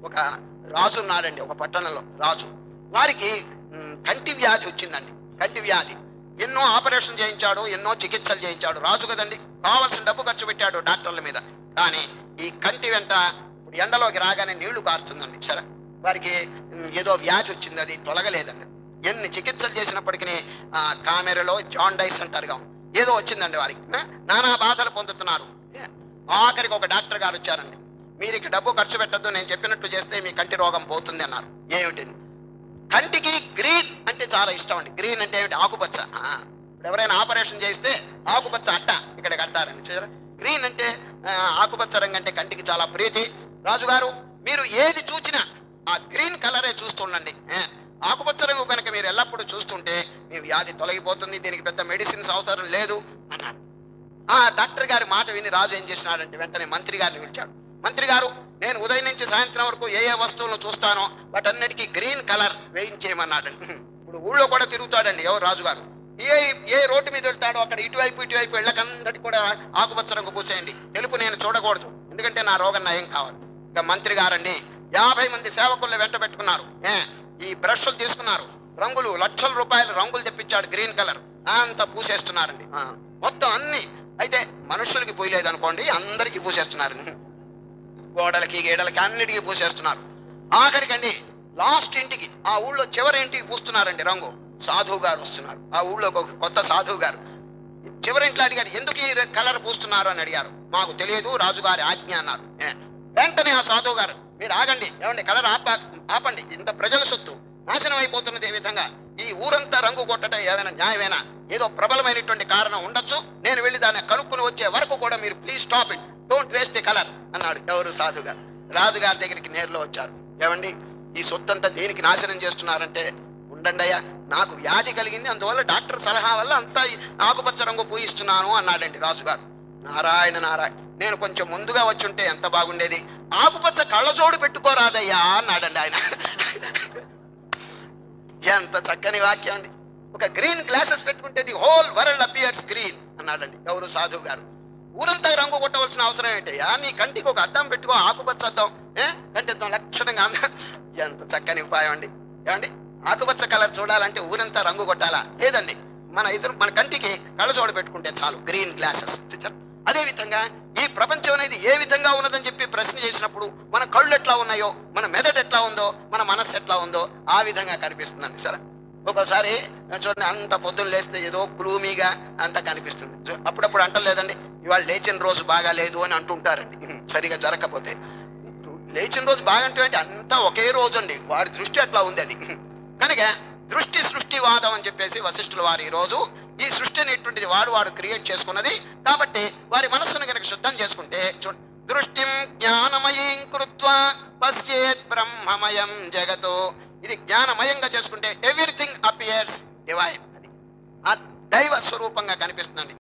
ఒక రాజు ఉన్నాడండి, ఒక పట్టణంలో రాజు. వారికి కంటి వ్యాధి వచ్చిందండి. కంటి వ్యాధి. ఎన్నో ఆపరేషన్ చేయించాడు, ఎన్నో చికిత్సలు చేయించాడు. రాజు కదండి, కావాల్సిన డబ్బు ఖర్చు పెట్టాడు డాక్టర్ల మీద. కానీ ఈ కంటి వెంట ఇప్పుడు ఎండలోకి రాగానే నీళ్లు కారుతుందండి. సరే, వారికి ఏదో వ్యాధి వచ్చింది, అది తొలగలేదండి. ఎన్ని చికిత్సలు చేసినప్పటికీ కామెరలో జాండైస్ అంటారుగా ఏదో వచ్చిందండి వారికి. నానా బాధలు పొందుతున్నారు. ఆఖరికి ఒక డాక్టర్ గారు వచ్చారండి. మీరు ఇక డబ్బు ఖర్చు పెట్టద్దు, నేను చెప్పినట్టు చేస్తే మీ కంటి రోగం పోతుంది అన్నారు. ఏమిటి? కంటికి గ్రీన్ అంటే చాలా ఇష్టం అండి. గ్రీన్ అంటే ఏమిటి? ఆకుపచ్చ. ఇప్పుడు ఎవరైనా ఆపరేషన్ చేస్తే ఆకుపచ్చ అట్ట ఇక్కడ కడతారండి. చూసారా? గ్రీన్ అంటే ఆకుపచ్చ రంగు అంటే కంటికి చాలా ప్రీతి. రాజుగారు, మీరు ఏది చూసినా ఆ గ్రీన్ కలరే చూస్తుండండి. ఆకుపచ్చ రంగు కనుక మీరు ఎల్లప్పుడూ చూస్తుంటే మీ వ్యాధి తొలగిపోతుంది, దీనికి పెద్ద మెడిసిన్స్ అవసరం లేదు అన్నారు. ఆ డాక్టర్ గారి మాట విని రాజు ఏం చేసినాడంటే వెంటనే మంత్రి గారిని పిలిచాడు. మంత్రి గారు, నేను ఉదయం నుంచి సాయంత్రం వరకు ఏ ఏ వస్తువులను చూస్తానో వాటన్నిటికీ గ్రీన్ కలర్ వేయించేయమన్నాడండి. ఇప్పుడు ఊళ్ళో కూడా తిరుగుతాడండి ఎవరు రాజుగారు. ఏ రోడ్డు మీద వెళ్తాడో అక్కడ ఇటువైపు వెళ్ళకందరికి కూడా ఆకుపచ్చ రంగు పూసేయండి, తెలుపు నేను చూడకూడదు, ఎందుకంటే నా రోగం నయం కావాలి. ఇక మంత్రి గారండి 50 మంది సేవకులను వెంట పెట్టుకున్నారు. ఈ బ్రష్లు తీసుకున్నారు, రంగులు లక్షల రూపాయలు రంగులు తెప్పించాడు, గ్రీన్ కలర్ అంతా పూసేస్తున్నారండి మొత్తం అన్ని. అయితే మనుషులకి పూయలేదు అనుకోండి, అందరికి పూసేస్తున్నారండి. గోడలకి గీడలకి అన్నిటికీ పూసేస్తున్నారు. ఆఖరికండి లాస్ట్ ఇంటికి, ఆ ఊళ్ళో చివరి ఇంటికి పూస్తున్నారండి రంగు. సాధువు గారు వస్తున్నారు. ఆ ఊళ్ళో ఒక కొత్త సాధువు గారు చివరింట్లో అడిగారు, ఎందుకు ఈ కలర్ పూస్తున్నారు అని అడిగారు. మాకు తెలియదు, రాజుగారి ఆజ్ఞ అన్నారు. వెంటనే ఆ సాధువు గారు, మీరు ఆగండి, ఏమండి కలర్ ఆపండి, ఇంత ప్రజల సొత్తు నాశనం అయిపోతున్నది. ఏ విధంగా ఈ ఊరంతా రంగు కొట్టడం ఏమైనా న్యాయమేనా? ఏదో ప్రబలమైనటువంటి కారణం ఉండొచ్చు, నేను వెళ్ళి దాన్ని కనుక్కుని వచ్చే వరకు కూడా మీరు please stop it, don't waste the colour అన్నాడు. ఎవరు? సాధువు గారు. రాజుగారి దగ్గరికి నేరులో వచ్చారు. ఏమండి, ఈ సొత్తంతా దేనికి నాశనం చేస్తున్నారంటే, ఉండండి అయ్యా, నాకు వ్యాధి కలిగింది, అందువల్ల డాక్టర్ సలహా వల్ల అంతా ఆకుపచ్చ రంగు పూయిస్తున్నాను అన్నాడండి రాజుగారు. నారాయణ నారాయణ, నేను కొంచెం ముందుగా వచ్చి ఉంటే ఎంత బాగుండేది, ఆకుపచ్చ కళ్ళజోడు పెట్టుకోరాదయ్యా అన్నాడండి ఆయన. ఎంత చక్కని వాక్యం అండి. ఒక గ్రీన్ గ్లాసెస్ పెట్టుకుంటే the whole world appears green అన్నాడండి ఎవరు? సాధువు గారు. ఊరంతా రంగు కొట్టవలసిన అవసరం ఏంటయ్యా, నీ కంటికి ఒక అద్దం పెట్టుకో, ఆకుపచ్చ అద్దం, కంటిద్దాం లక్షణంగా. ఎంత చక్కని ఉపాయం అండి. ఏమండి, ఆకుపచ్చ కలర్ చూడాలంటే ఊరంతా రంగు కొట్టాలా? లేదండి, మన కంటికి కళ్ళజోడు పెట్టుకుంటే చాలు, గ్రీన్ గ్లాసెస్. అదే విధంగా ఈ ప్రపంచం అనేది ఏ విధంగా ఉన్నదని చెప్పి ప్రశ్న చేసినప్పుడు మన కళ్ళు ఎట్లా ఉన్నాయో, మన మెదడు ఎట్లా ఉందో, మన మనస్సు ఎట్లా ఉందో ఆ విధంగా కనిపిస్తుందండి. సరే, ఒక్కోసారి చూడండి, అంత పొద్దున్న లేస్తే ఏదో గ్లూమీగా అంతా కనిపిస్తుంది. అప్పుడప్పుడు అంటలేదండి, ఇవాళ లేచిన రోజు బాగా లేదు అని అంటుంటారండి. సరిగా జరగకపోతే లేచిన రోజు బాగంటే అంతా ఒకే రోజు అండి, వాడి దృష్టి అట్లా ఉంది. అది కనుక దృష్టి సృష్టివాదం అని చెప్పేసి వశిష్ఠుల వారు ఈ రోజు ఈ సృష్టి అనేటువంటిది వాడు క్రియేట్ చేసుకున్నది. కాబట్టి వారి మనస్సును కనుక శుద్ధం చేసుకుంటే, దృష్టిం జ్ఞానమయం కృత్వా పశ్చేత్ బ్రహ్మమయం జగతో, ఇది జ్ఞానమయంగా చేసుకుంటే ఎవ్రీథింగ్ అపియర్స్ డివైన్, అది ఆ దైవ స్వరూపంగా కనిపిస్తుందండి.